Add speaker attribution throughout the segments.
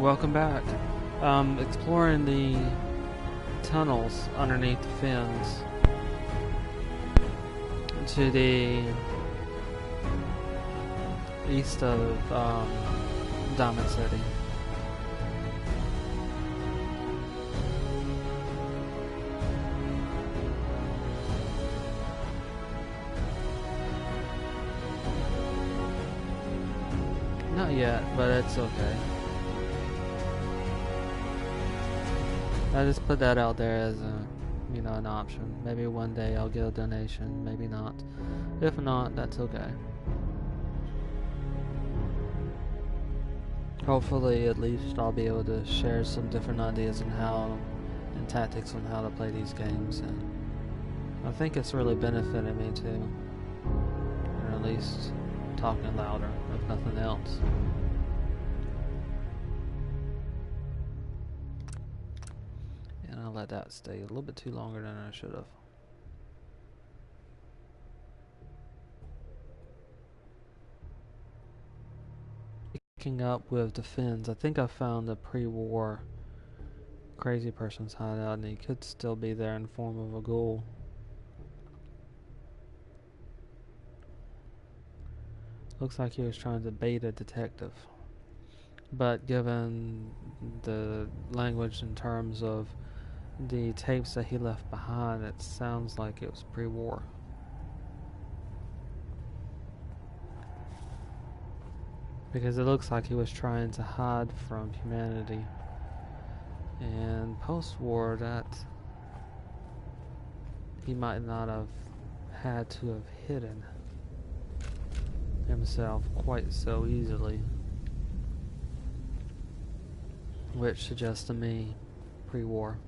Speaker 1: Welcome back. Exploring the tunnels underneath the Fens to the east of Diamond City. Not yet, but it's okay. I just put that out there as a, an option. Maybe one day I'll get a donation, maybe not. If not, that's okay. Hopefully, at least I'll be able to share some different ideas and tactics on how to play these games, and I think it's really benefited me too. Or at least talking louder, if nothing else. And I'll let that stay a little bit too longer than I should have. Picking up with the Fens, I think I found a pre-war crazy person's hideout, and he could still be there in the form of a ghoul. Looks like he was trying to bait a detective. But given the language in terms of the tapes that he left behind, it sounds like it was pre-war. Because it looks like he was trying to hide from humanity. And post-war, that he might not have had to have hidden himself quite so easily, which suggests to me pre-war.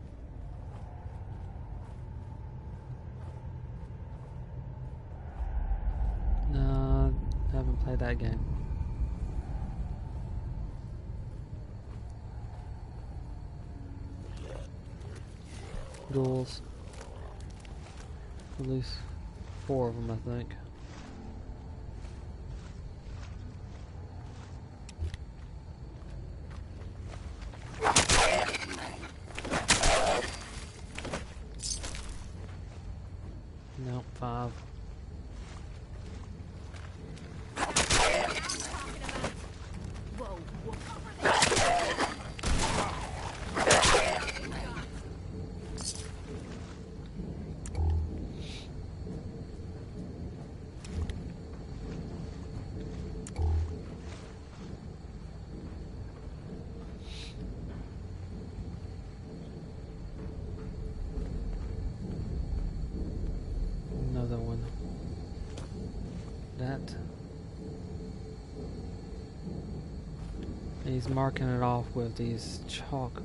Speaker 1: No, I haven't played that game. Ghouls, at least 4 of them, I think. Nope, 5. Another one. That. He's marking it off with these chalk.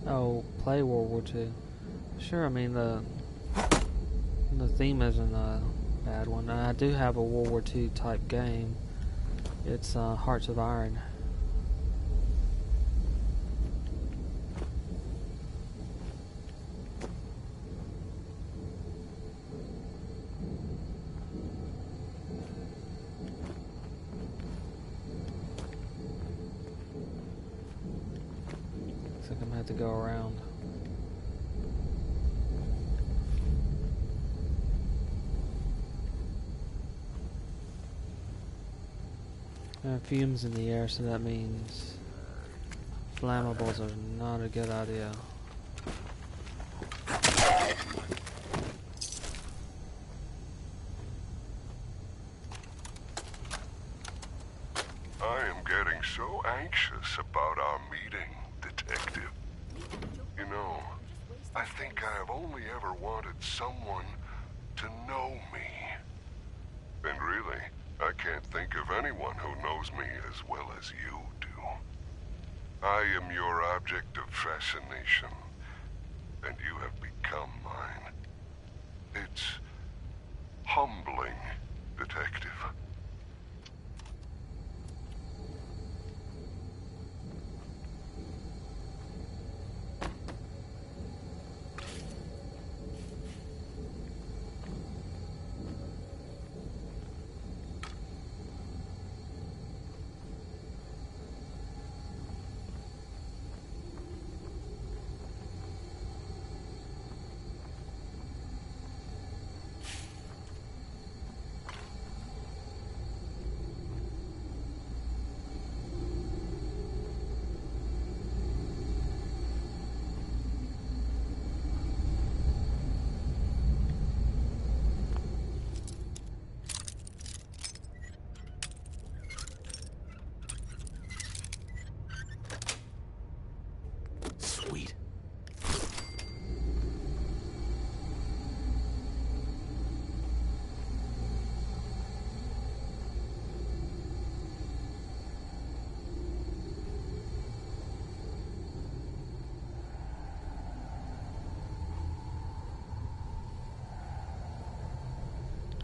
Speaker 1: Oh, play World War II. Sure, I mean the theme isn't a bad one. I do have a World War II type game. It's Hearts of Iron. Looks like I'm gonna have to go around. There are fumes in the air, so that means flammables are not a good idea.
Speaker 2: I am getting so anxious about our meeting, Detective. You know, I think I have only ever wanted someone to know me. And really, I can't think of anyone who knows me as well as you do. I am your object of fascination, and you have become mine. It's humbling, Detective.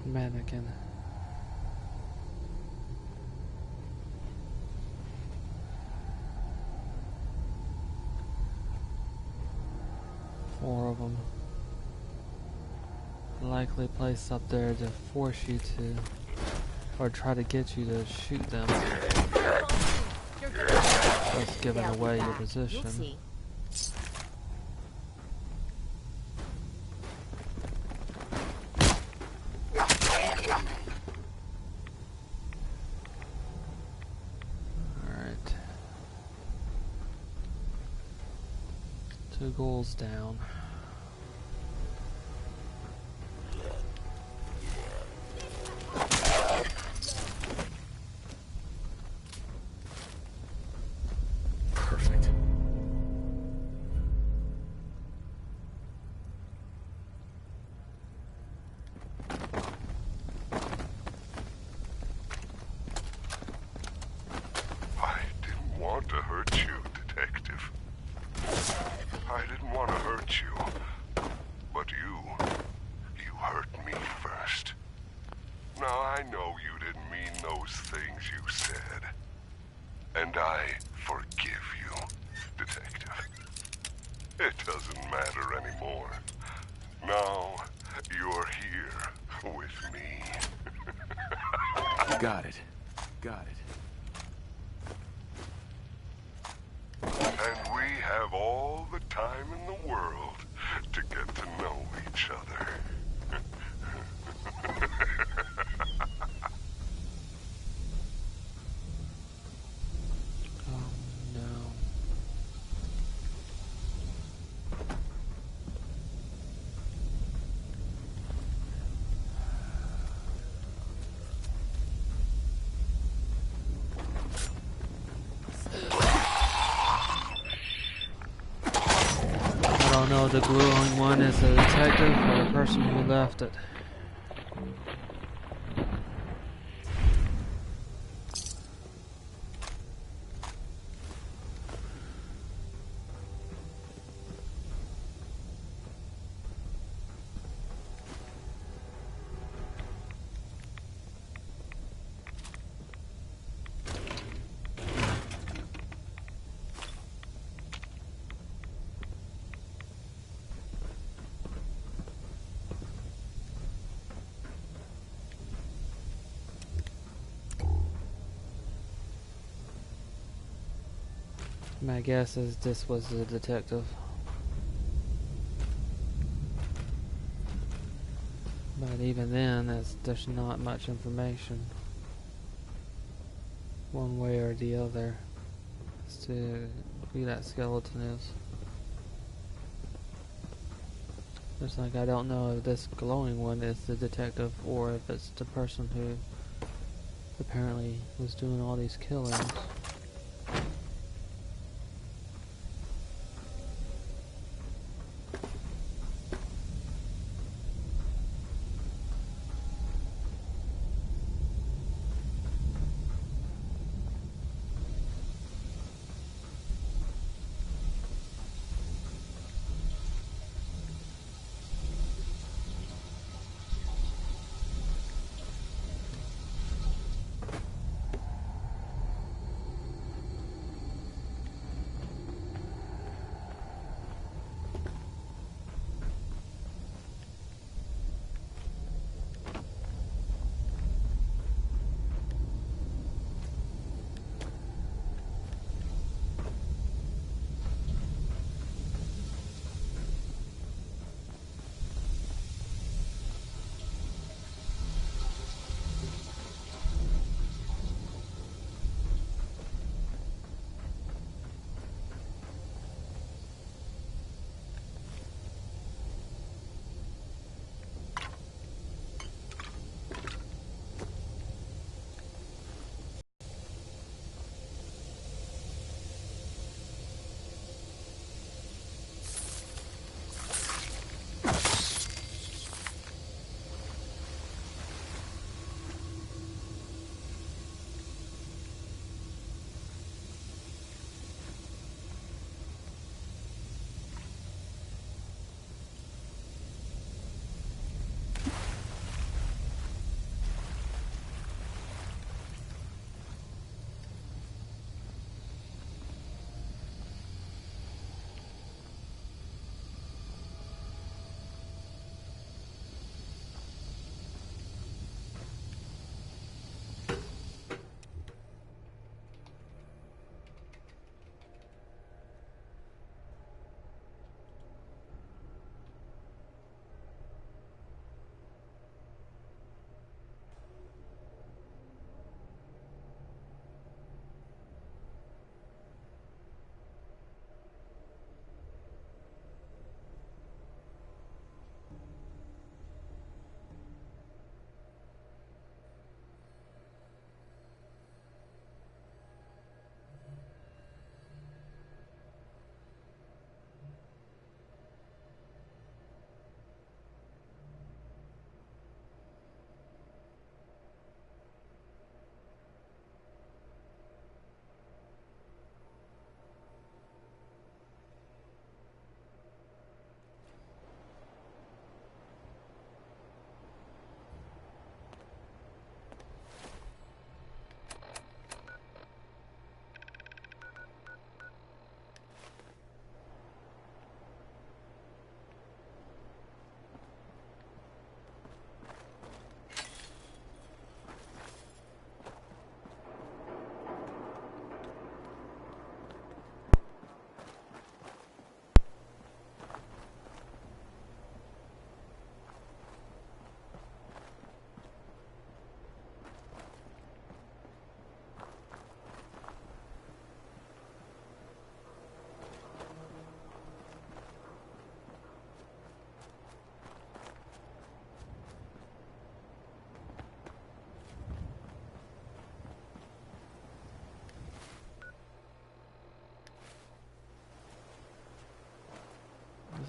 Speaker 1: Mannequin. Four of them. Likely placed up there to force you to, or try to get you to shoot them. Just giving away your position. Alright. 2 ghouls down.
Speaker 3: Got it. Got it.
Speaker 2: And we have all the time in the world to get to know each other.
Speaker 1: Oh no. I don't know if the glowing one is the detective or the person who left it. My guess is this was the detective. But even then, there's not much information one way or the other as to who that skeleton is. Just like I don't know if this glowing one is the detective or if it's the person who apparently was doing all these killings.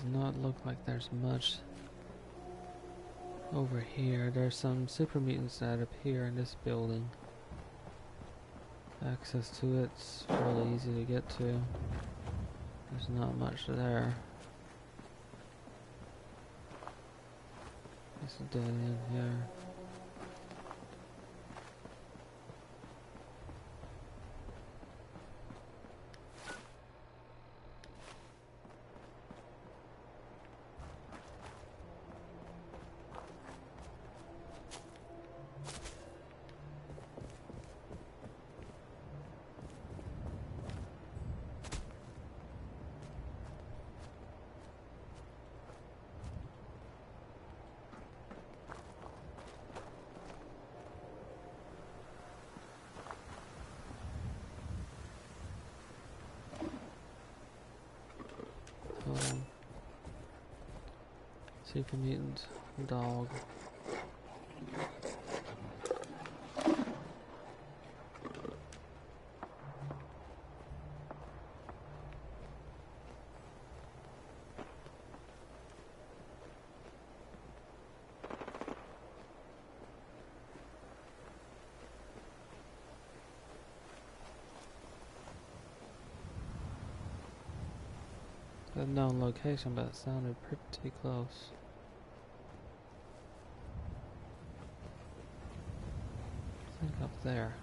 Speaker 1: Does not look like there's much over here. There's some super mutants that appear in this building. Access to it's really easy to get to. There's not much there. It's a dead end here. Super mutant dog. Unknown location, but it sounded pretty close. I think up there.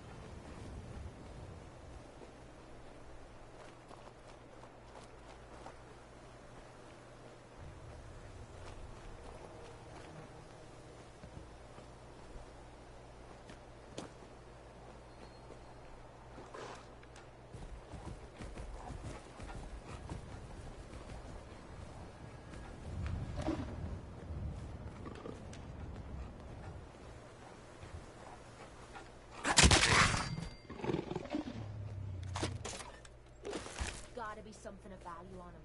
Speaker 3: Gotta be something of value on him.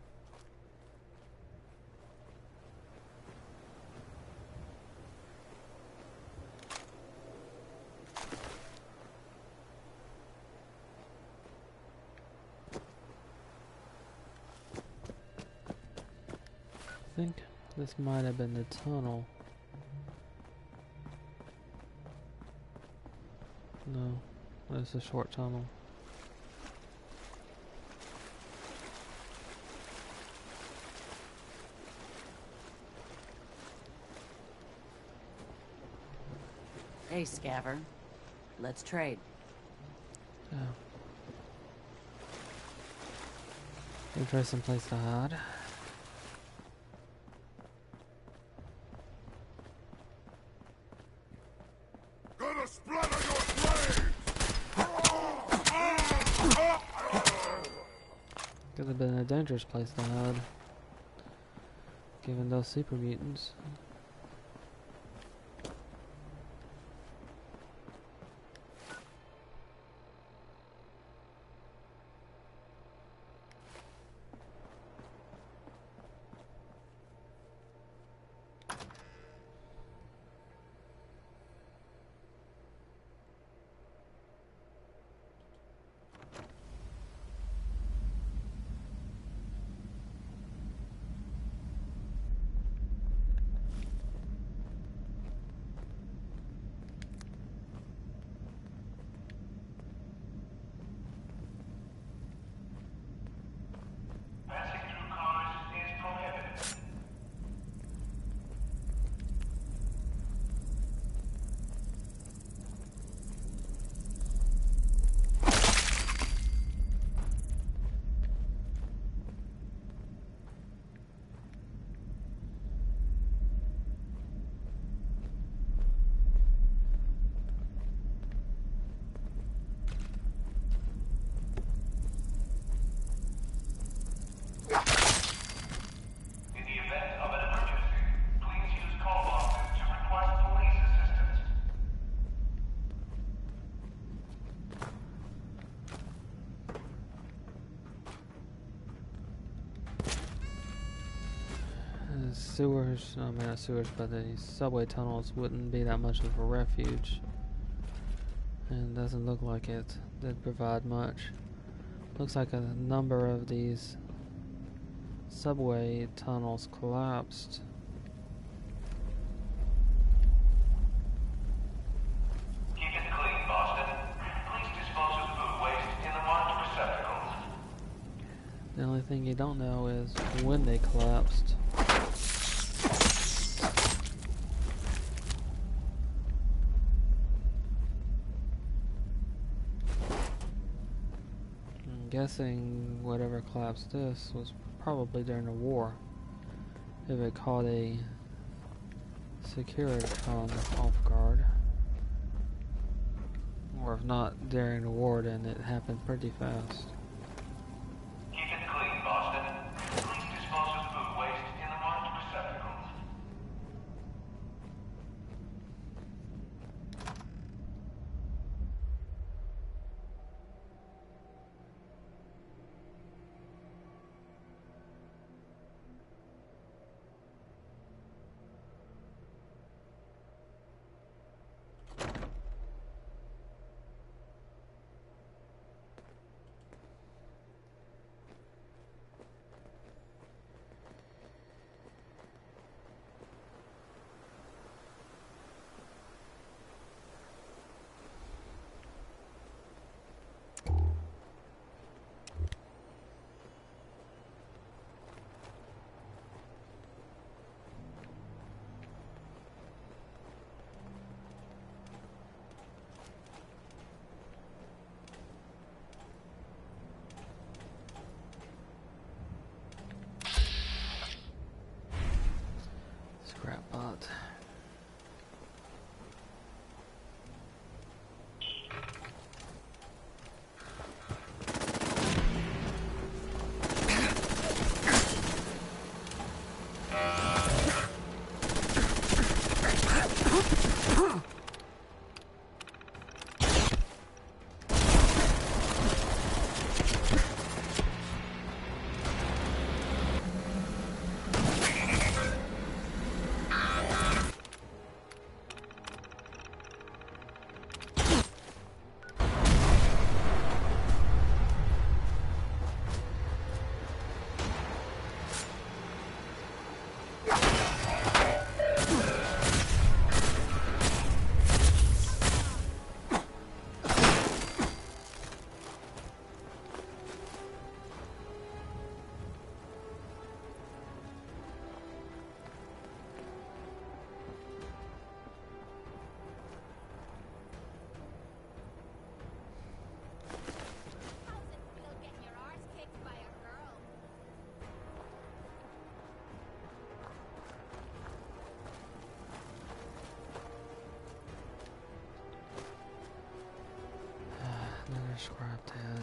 Speaker 1: I think this might have been the tunnel. No, it's a short tunnel.
Speaker 4: Hey, Scaver. Let's trade.
Speaker 1: Yeah. Interesting place to hide.
Speaker 2: Gonna splatter your brains!
Speaker 1: Could have been a dangerous place to hide, given those super mutants. Sewers, I mean not sewers, but the subway tunnels wouldn't be that much of a refuge. And doesn't look like it did provide much. Looks like a number of these subway tunnels collapsed.
Speaker 5: Keep it clean, Boston. Please dispose of food waste in the marked receptacles.
Speaker 1: The only thing you don't know is when they collapsed. I'm guessing whatever collapsed this was probably during the war. If it caught a Securicon off guard. Or if not during the war, then it happened pretty fast.
Speaker 5: Keep it clean, Boston. Please dispose of food waste in the marked receptacles.
Speaker 1: Scrapbot. Another scrap head.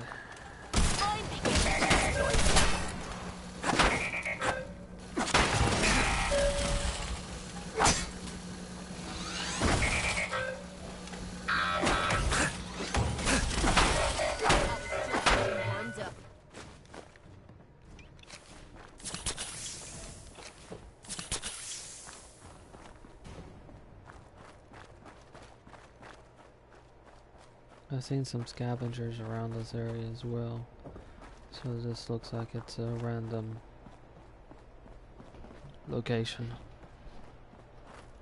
Speaker 1: I've seen some scavengers around this area as well, so this looks like it's a random location.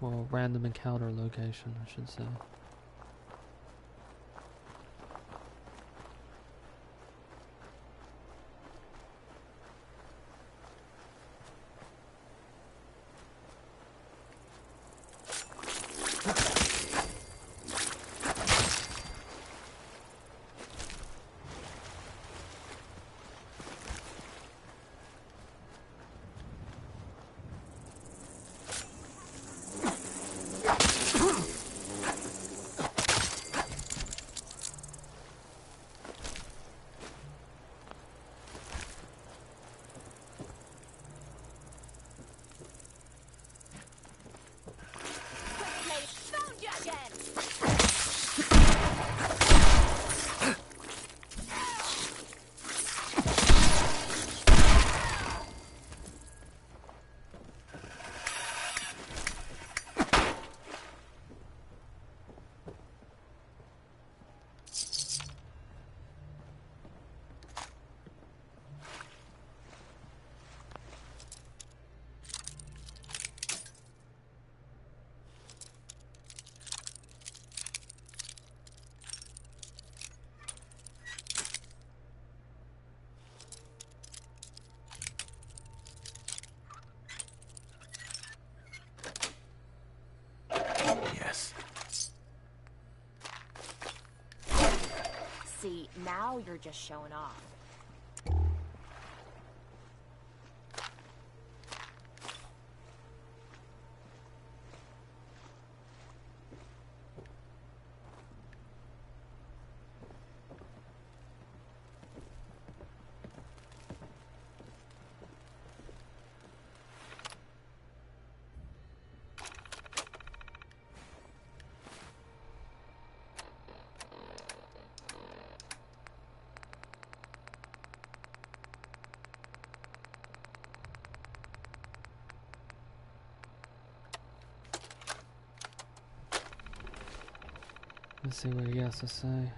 Speaker 1: Well, random encounter location, I should say.
Speaker 3: See, now you're just showing off.
Speaker 1: Let's see what he has to say.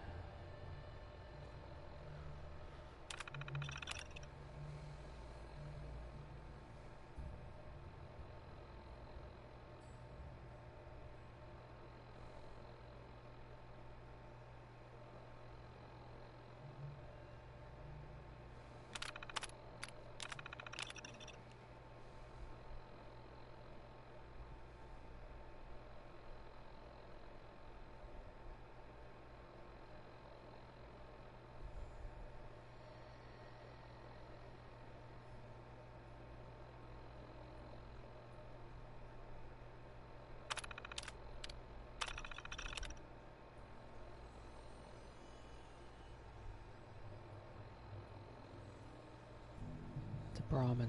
Speaker 1: Brahmin.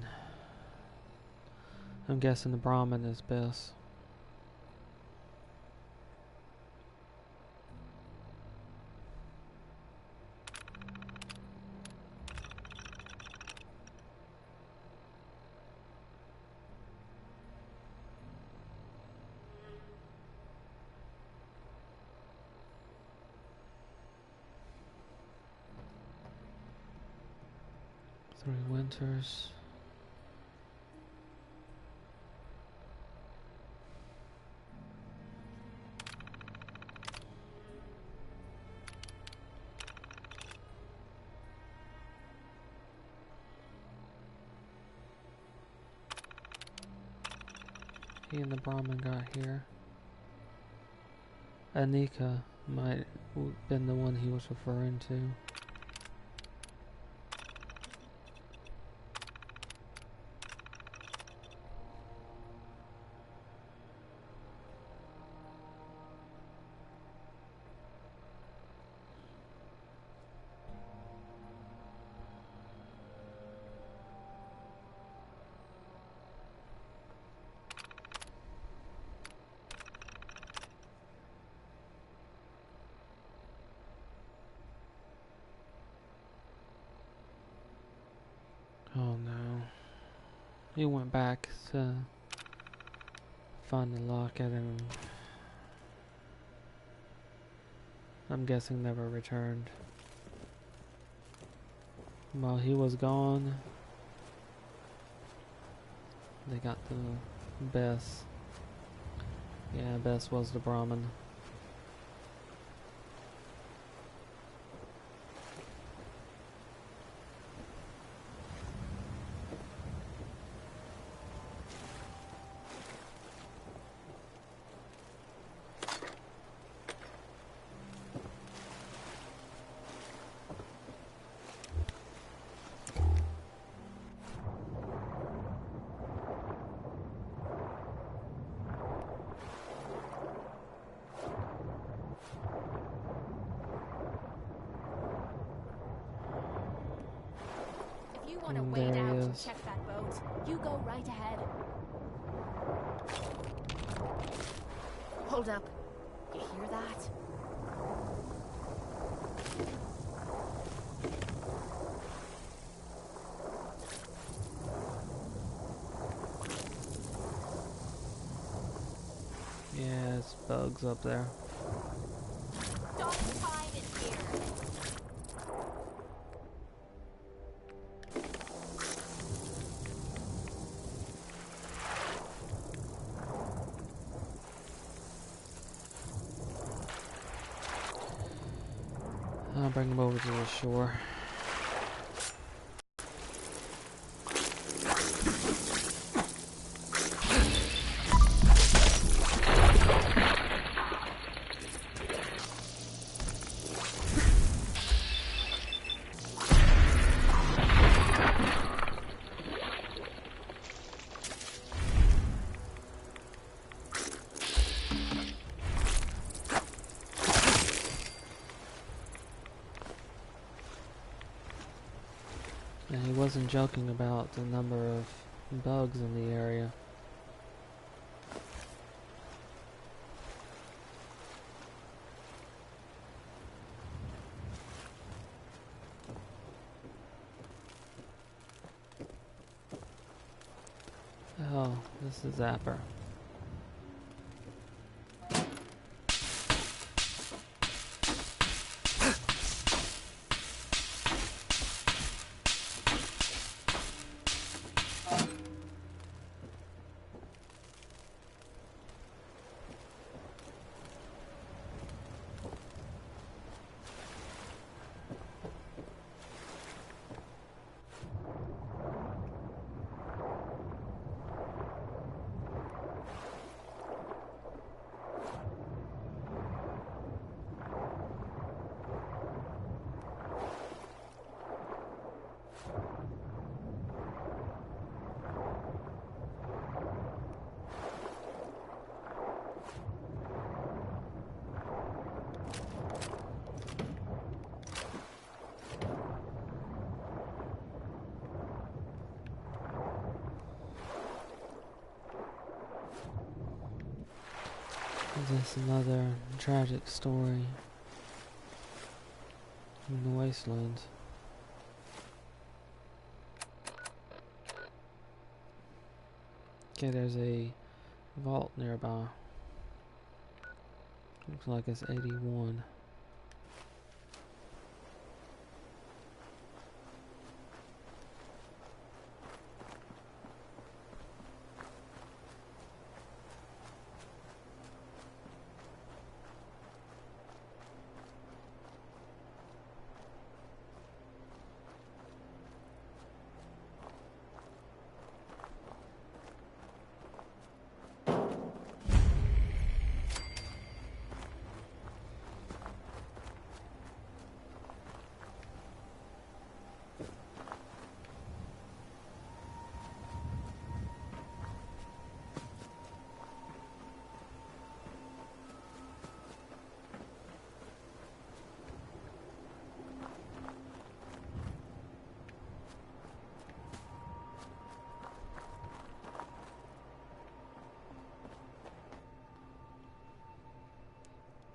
Speaker 1: I'm guessing the Brahmin is Bess. Three winters. He and the Brahmin got here. Annika might have been the one he was referring to. Oh no. He went back to find the locket and I'm guessing never returned. While he was gone, they got the Bess. Yeah, Bess was the Brahmin.
Speaker 3: Want to wade out and check that boat? You go right ahead. Hold up. You hear that?
Speaker 1: Yeah, it's bugs up there.
Speaker 3: Dog time is here.
Speaker 1: I'll bring him over to the shore. And he wasn't joking about the number of bugs in the area. Oh, this is Zapper. This is another tragic story in the wastelands. Okay, there's a vault nearby. Looks like it's 81.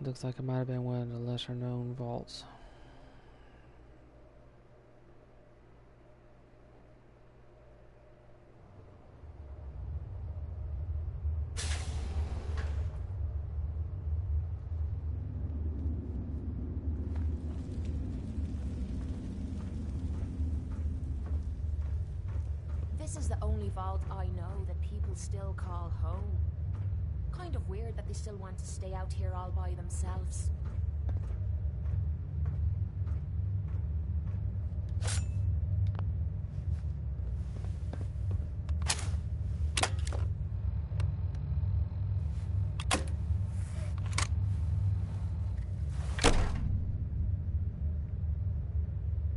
Speaker 1: Looks like it might have been one of the lesser known vaults.
Speaker 3: This is the only vault I know that people still call home. Kind of weird that they still want to stay out here all by themselves.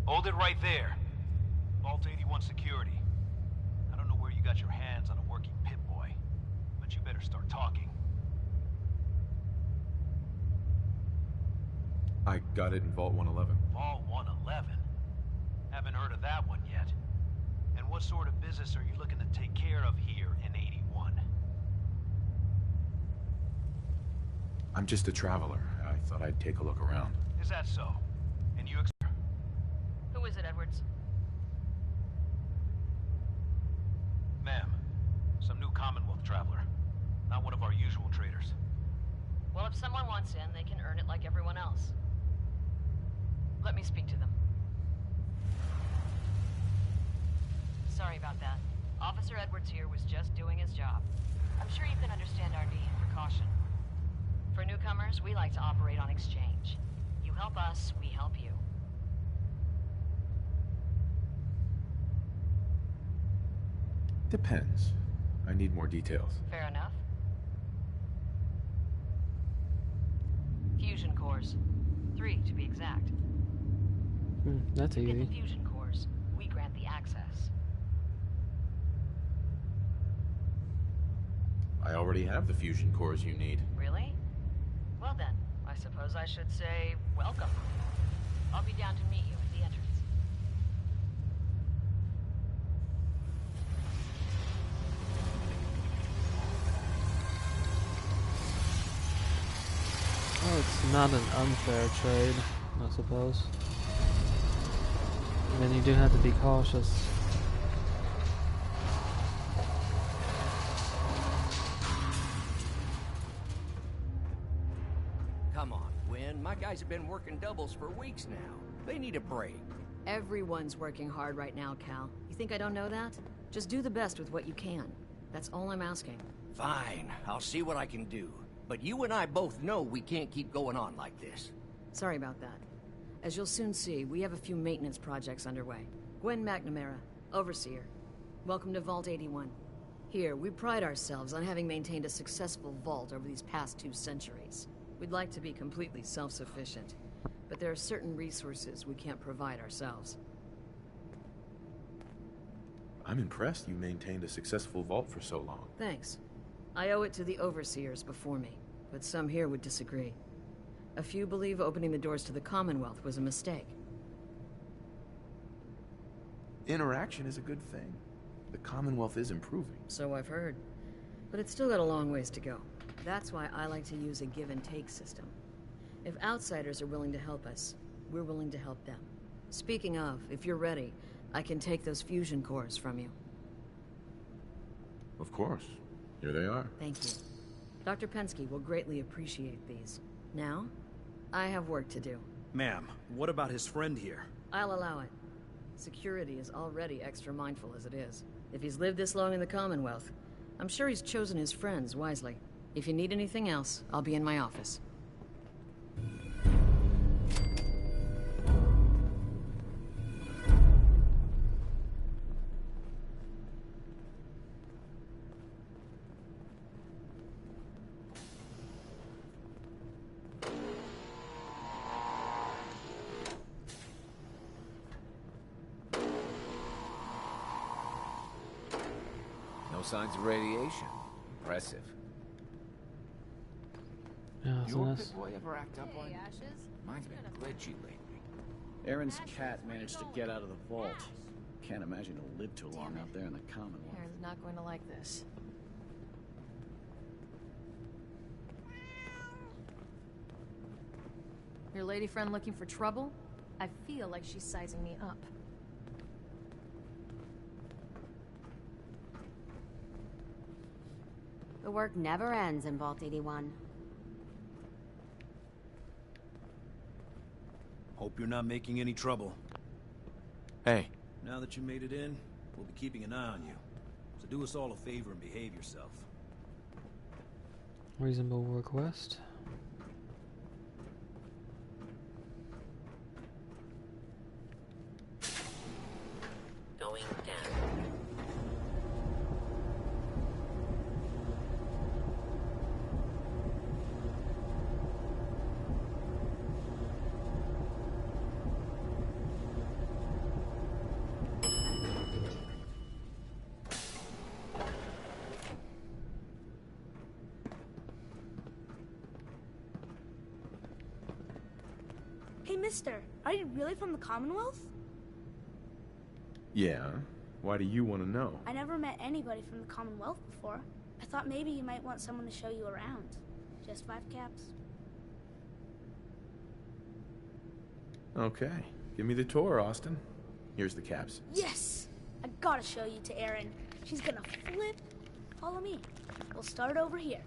Speaker 5: Hold it right there. Vault 81 security. I don't know where you got your hands on a working Pip-Boy, but you better start talking.
Speaker 6: I got it in Vault 111.
Speaker 5: Vault 111? Haven't heard of that one yet. And what sort of business are you looking to take care of here in 81?
Speaker 6: I'm just a traveler. I thought I'd take a look around.
Speaker 5: Is that so? And you
Speaker 4: Who is it, Edwards?
Speaker 5: Ma'am, some new Commonwealth traveler. Not one of our usual traders.
Speaker 4: Well, if someone wants in, they can earn it like everyone else. Let me speak to them. Sorry about that. Officer Edwards here was just doing his job. I'm sure you can understand our need for caution. For newcomers, we like to operate on exchange. You help us, we help you.
Speaker 6: Depends. I need more details.
Speaker 4: Fair enough. Fusion cores. 3, to be exact.
Speaker 1: That's
Speaker 4: You get
Speaker 1: easy.
Speaker 4: the fusion cores, we grant the access.
Speaker 6: I already have the fusion cores you need.
Speaker 4: Really? Well then, I suppose I should say welcome. I'll be down to meet you at the entrance.
Speaker 1: not an unfair trade, I suppose. And then you do have to be cautious.
Speaker 7: Come on, Gwen. My guys have been working doubles for weeks now. They need a break.
Speaker 8: Everyone's working hard right now, Cal. You think I don't know that? Just do the best with what you can. That's all I'm asking.
Speaker 7: Fine, I'll see what I can do. But you and I both know we can't keep going on like this.
Speaker 8: Sorry about that. As you'll soon see, we have a few maintenance projects underway. Gwen McNamara, Overseer. Welcome to Vault 81. Here, we pride ourselves on having maintained a successful vault over these past 2 centuries. We'd like to be completely self-sufficient, but there are certain resources we can't provide ourselves.
Speaker 6: I'm impressed you maintained a successful vault for so long.
Speaker 8: Thanks. I owe it to the Overseers before me, but some here would disagree. A few believe opening the doors to the Commonwealth was a mistake.
Speaker 6: Interaction is a good thing. The Commonwealth is improving.
Speaker 8: So I've heard. But it's still got a long ways to go. That's why I like to use a give-and-take system. If outsiders are willing to help us, we're willing to help them. Speaking of, if you're ready, I can take those fusion cores from you.
Speaker 6: Of course. Here they are.
Speaker 8: Thank you. Dr. Pensky will greatly appreciate these. Now, I have work to do.
Speaker 5: Ma'am, what about his friend here?
Speaker 8: I'll allow it. Security is already extra mindful as it is. If he's lived this long in the Commonwealth, I'm sure he's chosen his friends wisely. If you need anything else, I'll be in my office.
Speaker 9: No signs of radiation. Impressive.
Speaker 1: Yeah, so
Speaker 9: Your
Speaker 1: that's...
Speaker 9: Pip-Boy ever act up on you?
Speaker 3: Ashes?
Speaker 9: Mine's been glitchy lately.
Speaker 10: Aaron's cat managed to get out of the vault. Can't imagine he'll live too long out there in the Commonwealth.
Speaker 3: Aaron's not going to like this. Your lady friend looking for trouble? I feel like she's sizing me up.
Speaker 11: The work never ends in Vault 81.
Speaker 5: Hope you're not making any trouble.
Speaker 6: Hey.
Speaker 5: Now that you made it in, we'll be keeping an eye on you. So do us all a favor and behave yourself.
Speaker 1: Reasonable request.
Speaker 7: Going down.
Speaker 12: Hey, mister, are you really from the Commonwealth?
Speaker 6: Yeah? Why do you want to know?
Speaker 12: I never met anybody from the Commonwealth before. I thought maybe you might want someone to show you around. Just 5 caps.
Speaker 6: Okay. Give me the tour, Austin. Here's the caps.
Speaker 12: Yes! I gotta show you to Erin. She's gonna flip. Follow me. We'll start over here.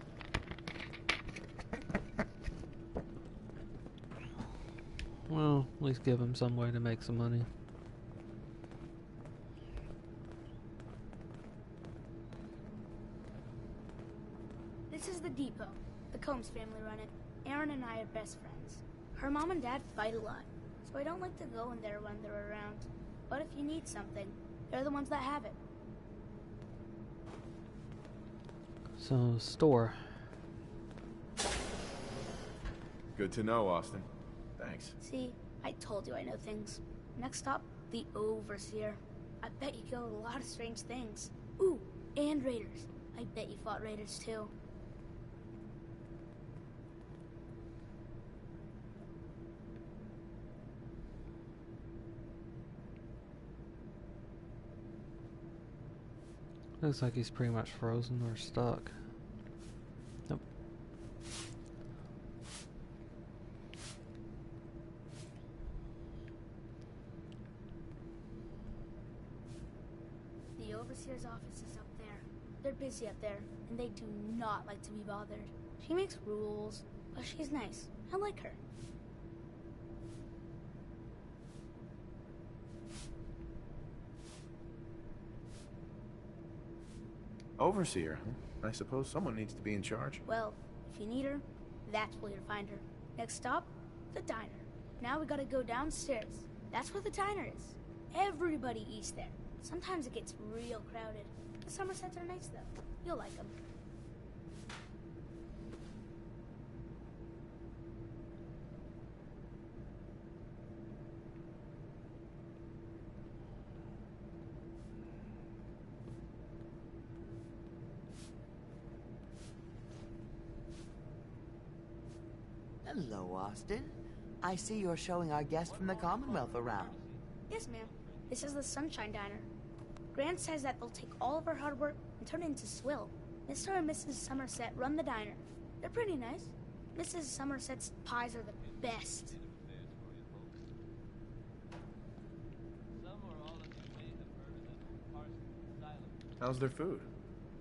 Speaker 1: Well, at least give him some way to make some money.
Speaker 12: This is the depot. The Combs family run it. Erin and I are best friends. Her mom and dad fight a lot, so I don't like to go in there when they're around. But if you need something, they're the ones that have it.
Speaker 1: So, store.
Speaker 6: Good to know, Austin. Thanks.
Speaker 12: See, I told you I know things. Next up, the Overseer. I bet you killed a lot of strange things. Ooh, and raiders. I bet you fought raiders too.
Speaker 1: Looks like he's pretty much frozen or stuck. Nope.
Speaker 12: overseer's office is up there. They're busy up there, and they do not like to be bothered. She makes rules, but she's nice. I like her.
Speaker 6: Overseer, huh? I suppose someone needs to be in charge.
Speaker 12: Well, if you need her, that's where you'll find her. Next stop, the diner. Now we gotta go downstairs. That's where the diner is. Everybody eats there. Sometimes it gets real crowded. The Somersets are nice, though. You'll like them.
Speaker 13: Hello, Austin. I see you're showing our guest from the Commonwealth around.
Speaker 12: Yes, ma'am. This is the Sunshine Diner. Grant says that they'll take all of our hard work and turn it into swill. Mr. and Mrs. Somerset run the diner. They're pretty nice. Mrs. Somerset's pies are the best.
Speaker 6: How's their food?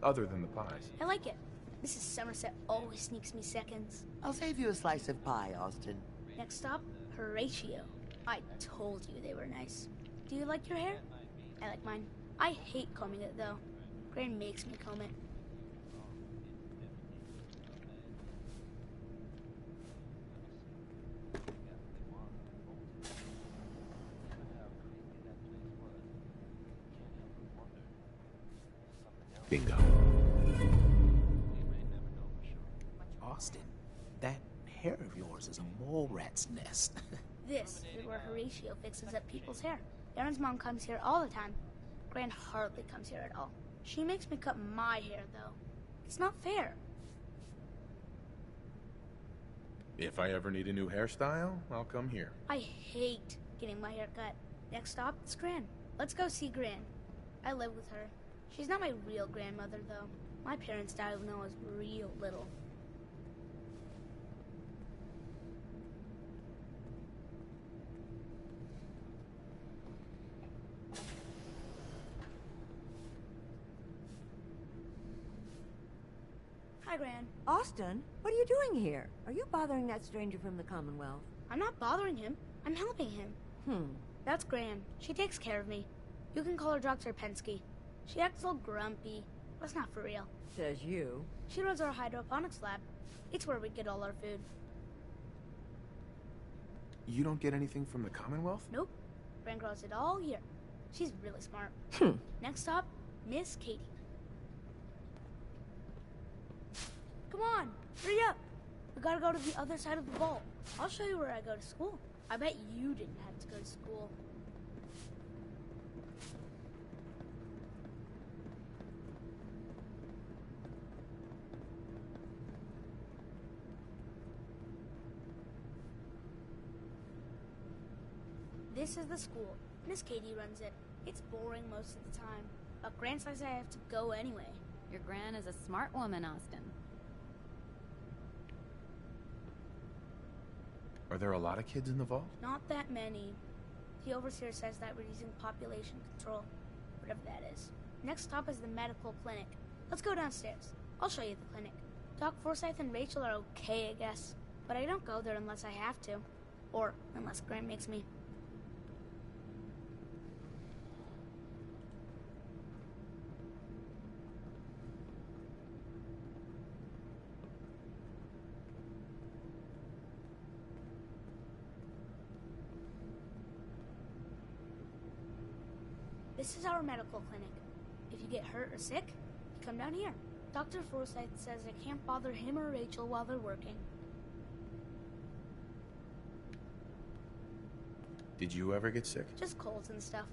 Speaker 6: Other than the pies.
Speaker 12: I like it. Mrs. Somerset always sneaks me seconds.
Speaker 13: I'll save you a slice of pie, Austin.
Speaker 12: Next stop, Horatio. I told you they were nice. Do you like your hair? I like mine. I hate combing it, though. Gran makes me comb it.
Speaker 6: Bingo.
Speaker 14: Austin, that hair of yours is a mole rat's nest.
Speaker 12: This is where Horatio fixes up people's hair. Aaron's mom comes here all the time. Gran hardly comes here at all. She makes me cut my hair, though. It's not fair.
Speaker 6: If I ever need a new hairstyle, I'll come here.
Speaker 12: I hate getting my hair cut. Next stop, it's Gran. Let's go see Gran. I live with her. She's not my real grandmother, though. My parents died when I was real little. Hi, Gran.
Speaker 15: Austin, what are you doing here? Are you bothering that stranger from the Commonwealth?
Speaker 12: I'm not bothering him. I'm helping him. That's Gran. She takes care of me. You can call her Dr. Pensky. She acts all grumpy, but it's not for real.
Speaker 15: Says you.
Speaker 12: She runs our hydroponics lab. It's where we get all our food.
Speaker 6: You don't get anything from the Commonwealth?
Speaker 12: Nope. Gran grows it all here. She's really smart. Next stop, Miss Katie. Come on, hurry up. We gotta go to the other side of the vault. I'll show you where I go to school. I bet you didn't have to go to school. This is the school. Miss Katie runs it. It's boring most of the time, but Gran says I have to go anyway.
Speaker 16: Your Gran is a smart woman, Austin.
Speaker 6: Are there a lot of kids in the vault?
Speaker 12: Not that many. The overseer says that we're using population control, whatever that is. Next stop is the medical clinic. Let's go downstairs. I'll show you the clinic. Doc Forsyth and Rachel are okay, I guess, but I don't go there unless I have to, or unless Gran makes me. This is our medical clinic. If you get hurt or sick, you come down here. Dr. Forsyth says I can't bother him or Rachel while they're working.
Speaker 6: Did you ever get sick?
Speaker 12: Just colds and stuff.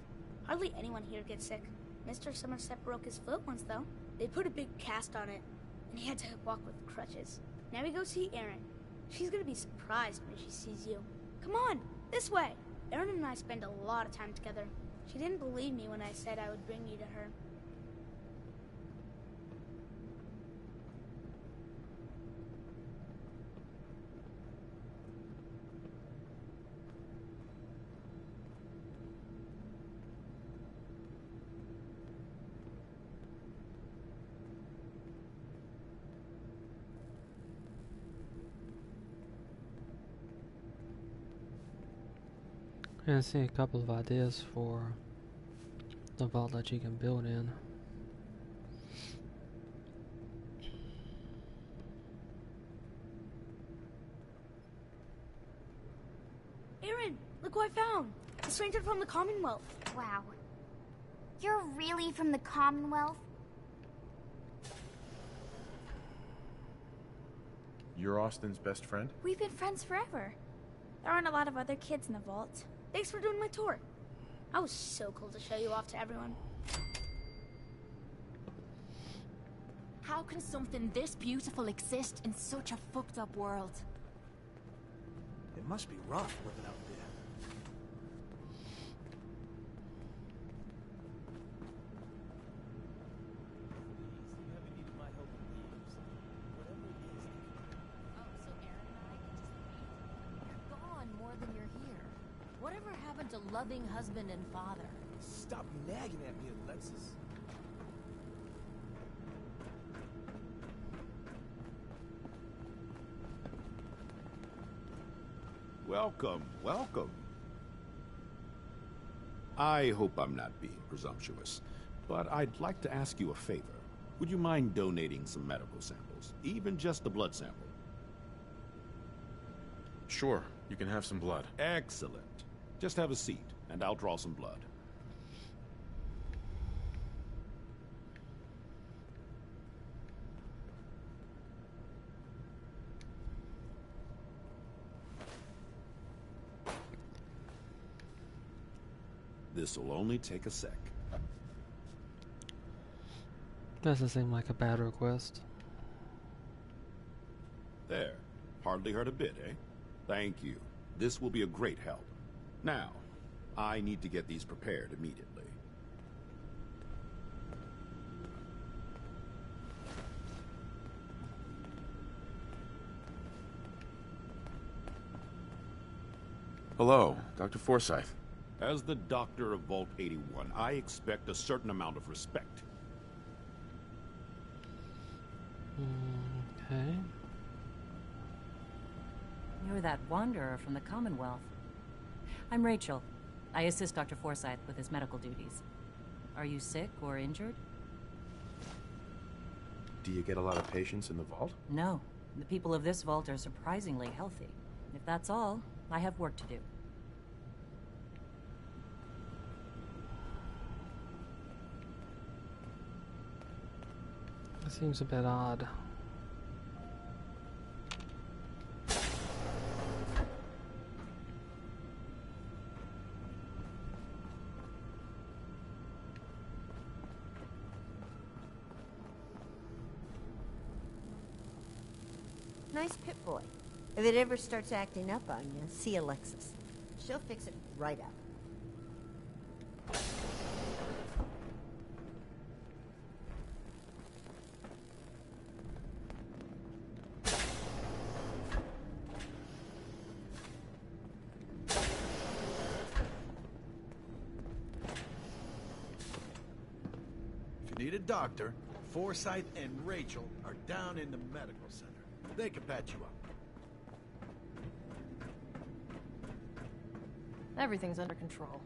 Speaker 12: Hardly anyone here gets sick. Mr. Somerset broke his foot once, though. They put a big cast on it, and he had to walk with crutches. Now we go see Erin. She's gonna be surprised when she sees you. Come on, this way! Erin and I spend a lot of time together. She didn't believe me when I said I would bring you to her.
Speaker 1: And I see a couple of ideas for the vault that you can build in.
Speaker 12: Aaron, look who I found! A stranger from the Commonwealth.
Speaker 17: Wow. You're really from the Commonwealth?
Speaker 6: You're Austin's best friend?
Speaker 12: We've been friends forever. There aren't a lot of other kids in the vault. Thanks for doing my tour. I was so cool to show you off to everyone.
Speaker 3: How can something this beautiful exist in such a fucked up world?
Speaker 5: It must be rough living out there.
Speaker 3: Whatever happened to loving husband and father?
Speaker 5: Stop nagging at me, Alexis.
Speaker 18: Welcome, welcome. I hope I'm not being presumptuous, but I'd like to ask you a favor. Would you mind donating some medical samples, even just a blood sample?
Speaker 6: Sure, you can have some blood.
Speaker 18: Excellent. Just have a seat, and I'll draw some blood. This'll only take a sec.
Speaker 1: Doesn't seem like a bad request.
Speaker 18: There. Hardly hurt a bit, eh? Thank you. This will be a great help. Now, I need to get these prepared immediately.
Speaker 6: Hello, Dr. Forsyth.
Speaker 18: As the doctor of Vault 81, I expect a certain amount of respect.
Speaker 1: Okay.
Speaker 19: You're that wanderer from the Commonwealth. I'm Rachel. I assist Dr. Forsyth with his medical duties. Are you sick or injured?
Speaker 6: Do you get a lot of patients in the vault?
Speaker 19: No. The people of this vault are surprisingly healthy. If that's all, I have work to do.
Speaker 1: That seems a bit odd.
Speaker 15: Nice Pip-Boy. If it ever starts acting up on you, see Alexis. She'll fix it right up.
Speaker 5: If you need a doctor, Forsyth and Rachel are down in the medical center. They can patch you up.
Speaker 20: Everything's under control.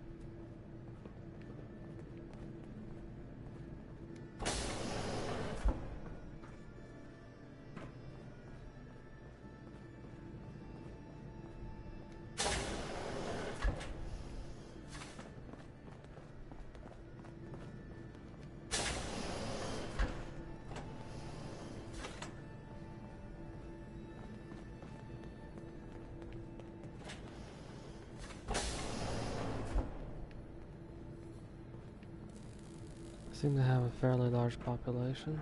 Speaker 1: Seem to have a fairly large population.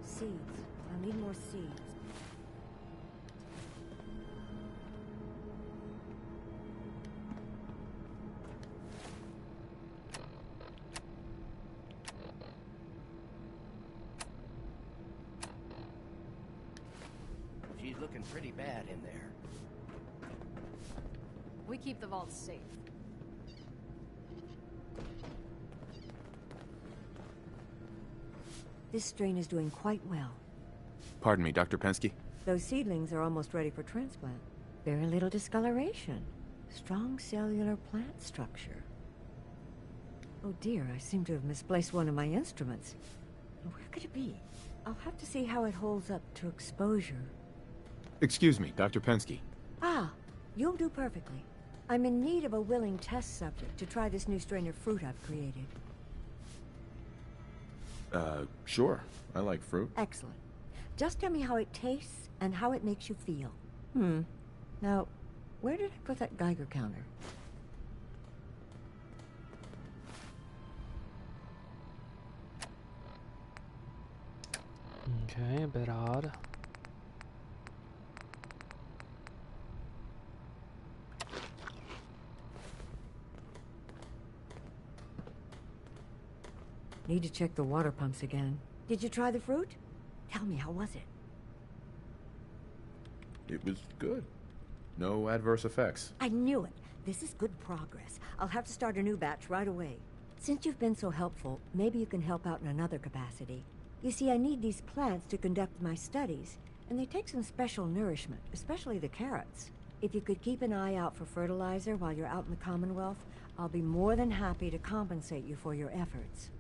Speaker 15: Seeds. I need more seeds.
Speaker 7: pretty bad in there.
Speaker 8: We keep the vault safe.
Speaker 21: This strain is doing quite well.
Speaker 6: Pardon me, Dr. Pensky?
Speaker 21: Those seedlings are almost ready for transplant. Very little discoloration. Strong cellular plant structure. Oh dear, I seem to have misplaced one of my instruments. Where could it be? I'll have to see how it holds up to exposure.
Speaker 6: Excuse me, Dr. Pensky.
Speaker 21: Ah, you'll do perfectly. I'm in need of a willing test subject to try this new strain of fruit I've created.
Speaker 6: Sure. I like fruit.
Speaker 21: Excellent. Just tell me how it tastes and how it makes you feel. Now, where did I put that Geiger counter?
Speaker 1: Okay, a bit odd.
Speaker 21: Need to check the water pumps again. Did you try the fruit? Tell me, how was it?
Speaker 6: It was good. No adverse effects.
Speaker 21: I knew it. This is good progress. I'll have to start a new batch right away. Since you've been so helpful, maybe you can help out in another capacity. You see, I need these plants to conduct my studies, and they take some special nourishment, especially the carrots. If you could keep an eye out for fertilizer while you're out in the Commonwealth, I'll be more than happy to compensate you for your efforts.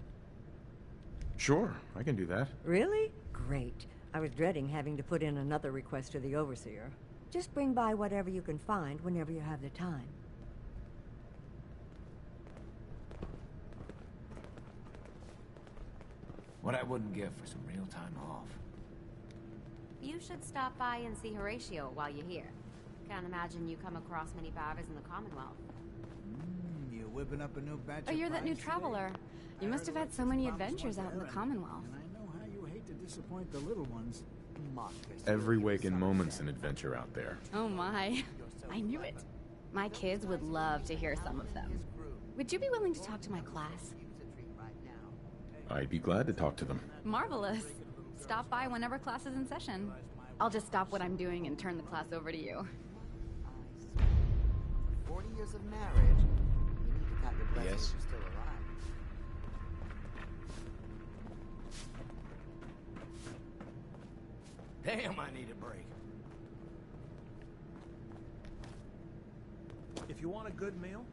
Speaker 6: Sure, I can do that.
Speaker 21: Really? Great. I was dreading having to put in another request to the Overseer. Just bring by whatever you can find whenever you have the time.
Speaker 14: What I wouldn't give for some real time off.
Speaker 11: You should stop by and see Horatio while you're here. Can't imagine you come across many barbers in the Commonwealth.
Speaker 22: You're whipping up a new batch.
Speaker 16: Oh,
Speaker 22: of
Speaker 16: you're that new
Speaker 22: prize
Speaker 16: traveler.
Speaker 22: today?
Speaker 16: You must have had so many adventures out in the Commonwealth.
Speaker 22: And I know how you hate to disappoint the little ones.
Speaker 6: Every waking moment's an adventure out there.
Speaker 16: Oh my. I knew it. My kids would love to hear some of them. Would you be willing to talk to my class?
Speaker 6: I'd be glad to talk to them.
Speaker 16: Marvelous. Stop by whenever class is in session. I'll just stop what I'm doing and turn the class over to you.
Speaker 13: 40 years of marriage. You need to count your blessings
Speaker 14: Yes.
Speaker 13: if you're still alive.
Speaker 7: Damn, I need a break.
Speaker 5: If you want a good meal,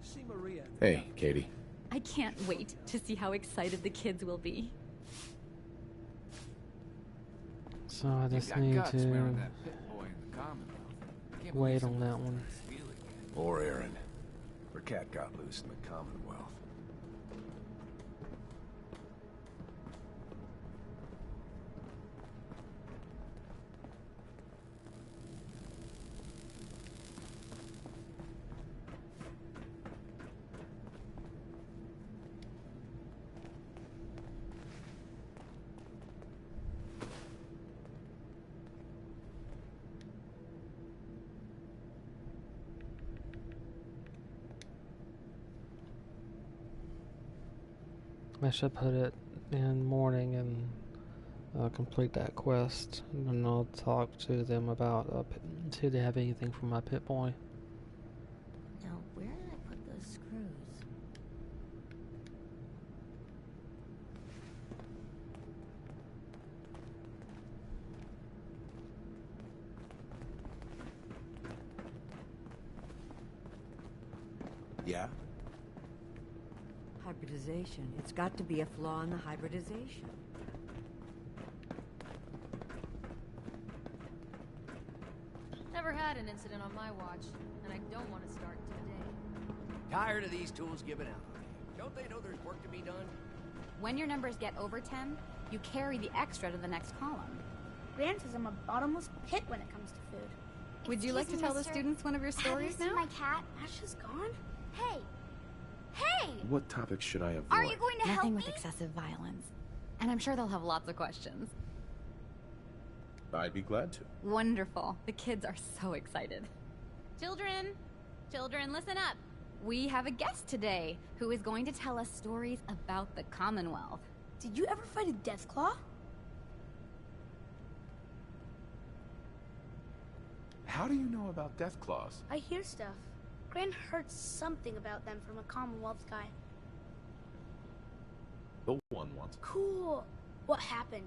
Speaker 5: see Maria.
Speaker 6: Hey, Katie.
Speaker 16: I can't wait to see how excited the kids will be.
Speaker 1: So I just need to wait on that one.
Speaker 23: Or Aaron. Her cat got loose in the Commonwealth.
Speaker 1: I should put it in morning and complete that quest, and then I'll talk to them about see if they have anything for my pit boy.
Speaker 15: Now, where did I put those screws?
Speaker 23: Yeah?
Speaker 21: Hybridization. It's got to be a flaw in the hybridization.
Speaker 3: Never had an incident on my watch, and I don't want to start today.
Speaker 7: Tired of these tools giving out. Don't they know there's work to be done?
Speaker 16: When your numbers get over 10, you carry the extra to the next column.
Speaker 12: Gran says I'm a bottomless pit when it comes to food.
Speaker 16: Would you like to tell the students one of your stories now?
Speaker 12: My cat, Asha's gone. Hey! Hey!
Speaker 6: What topics should I avoid?
Speaker 12: Are you going to help
Speaker 16: Nothing
Speaker 12: me?
Speaker 16: with excessive violence. And I'm sure they'll have lots of questions.
Speaker 6: I'd be glad to.
Speaker 16: Wonderful. The kids are so excited. Children! Children, listen up! We have a guest today who is going to tell us stories about the Commonwealth.
Speaker 12: Did you ever fight a Deathclaw?
Speaker 6: How do you know about death claws?
Speaker 12: I hear stuff. Gran heard something about them from a Commonwealth guy.
Speaker 6: The one once.
Speaker 12: Cool. What happened?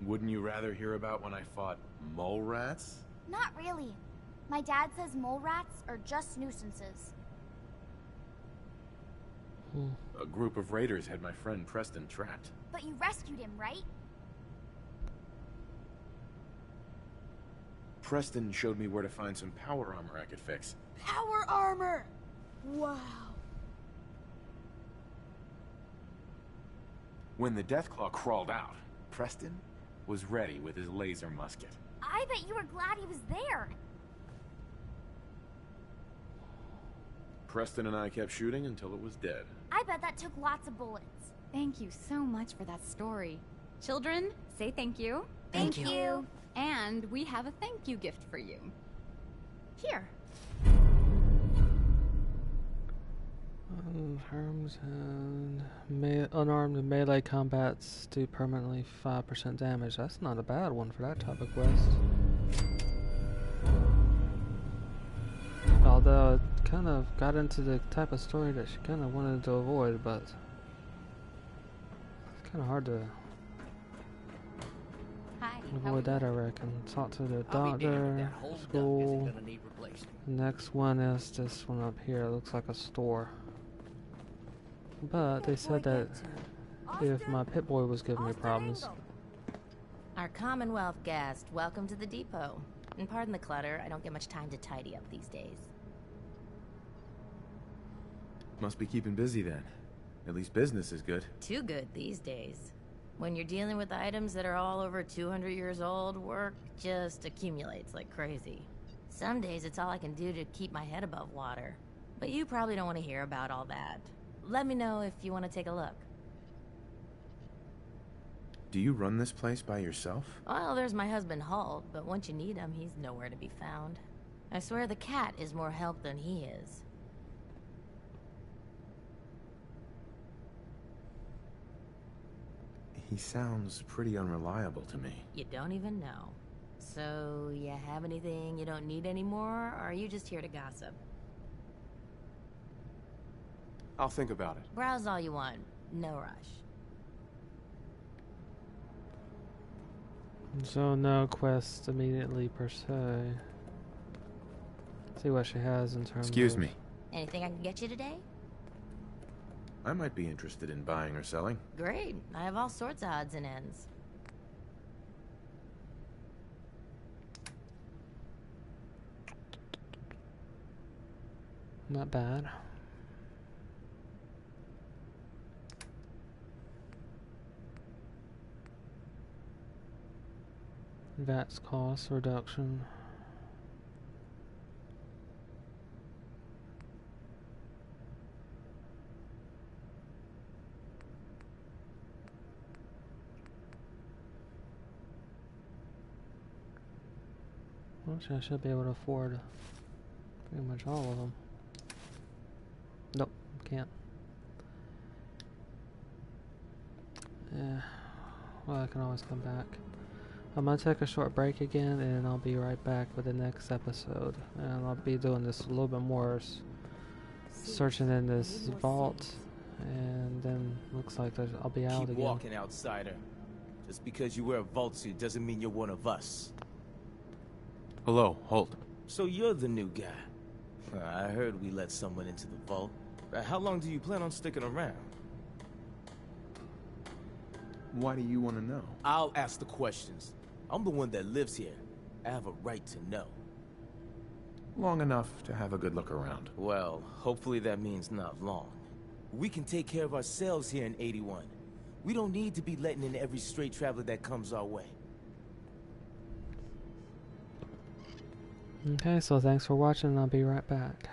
Speaker 6: Wouldn't you rather hear about when I fought mole rats?
Speaker 17: Not really. My dad says mole rats are just nuisances.
Speaker 6: A group of raiders had my friend Preston trapped.
Speaker 17: But you rescued him, right?
Speaker 6: Preston showed me where to find some power armor I could fix.
Speaker 12: Power armor! Wow.
Speaker 6: When the Deathclaw crawled out, Preston was ready with his laser musket.
Speaker 17: I bet you were glad he was there.
Speaker 6: Preston and I kept shooting until it was dead.
Speaker 17: I bet that took lots of bullets.
Speaker 16: Thank you so much for that story. Children, say thank you.
Speaker 17: Thank you.
Speaker 16: And we have a thank you gift for you. Here.
Speaker 1: Arms and unarmed melee combats do permanently 5% damage. That's not a bad one for that type of quest. Although it kind of got into the type of story that she kind of wanted to avoid, but it's kind of hard to avoid that, I reckon. Talk to the doctor, school. The next one is this one up here. It looks like a store. But they said that if my Pip-Boy was giving me problems.
Speaker 2: Our Commonwealth guest, welcome to the depot. And pardon the clutter, I don't get much time to tidy up these days.
Speaker 6: Must be keeping busy then. At least business is good.
Speaker 2: Too good these days. When you're dealing with items that are all over 200 years old, work just accumulates like crazy. Some days it's all I can do to keep my head above water. But you probably don't want to hear about all that. Let me know if you want to take a look.
Speaker 6: Do you run this place by yourself?
Speaker 2: Well, there's my husband Halt, but once you need him, he's nowhere to be found. I swear the cat is more help than he is.
Speaker 6: He sounds pretty unreliable to me.
Speaker 2: You don't even know. So, you have anything you don't need anymore, or are you just here to gossip?
Speaker 6: I'll think about it.
Speaker 2: Browse all you want. No rush.
Speaker 1: So no quest immediately per se. See what she has in terms
Speaker 6: Excuse
Speaker 1: of...
Speaker 6: me.
Speaker 2: Anything I can get you today?
Speaker 6: I might be interested in buying or selling.
Speaker 2: Great. I have all sorts of odds and ends.
Speaker 1: Not bad. VAT's cost reduction. Actually, I should be able to afford pretty much all of them. Nope, can't. Yeah, well, I can always come back. I'm gonna take a short break again, and I'll be right back with the next episode. And I'll be doing this a little bit more, searching in this vault, and then looks like I'll be out again.
Speaker 4: Keep walking, outsider. Just because you wear a vault suit doesn't mean you're one of us.
Speaker 6: Hello, Holt.
Speaker 4: So you're the new guy. I heard we let someone into the vault. How long do you plan on sticking around?
Speaker 6: Why do you want to know?
Speaker 4: I'll ask the questions. I'm the one that lives here. I have a right to know.
Speaker 6: Long enough to have a good look around.
Speaker 4: Well, hopefully that means not long. We can take care of ourselves here in 81. We don't need to be letting in every stray traveler that comes our way.
Speaker 1: Okay, so thanks for watching, and I'll be right back.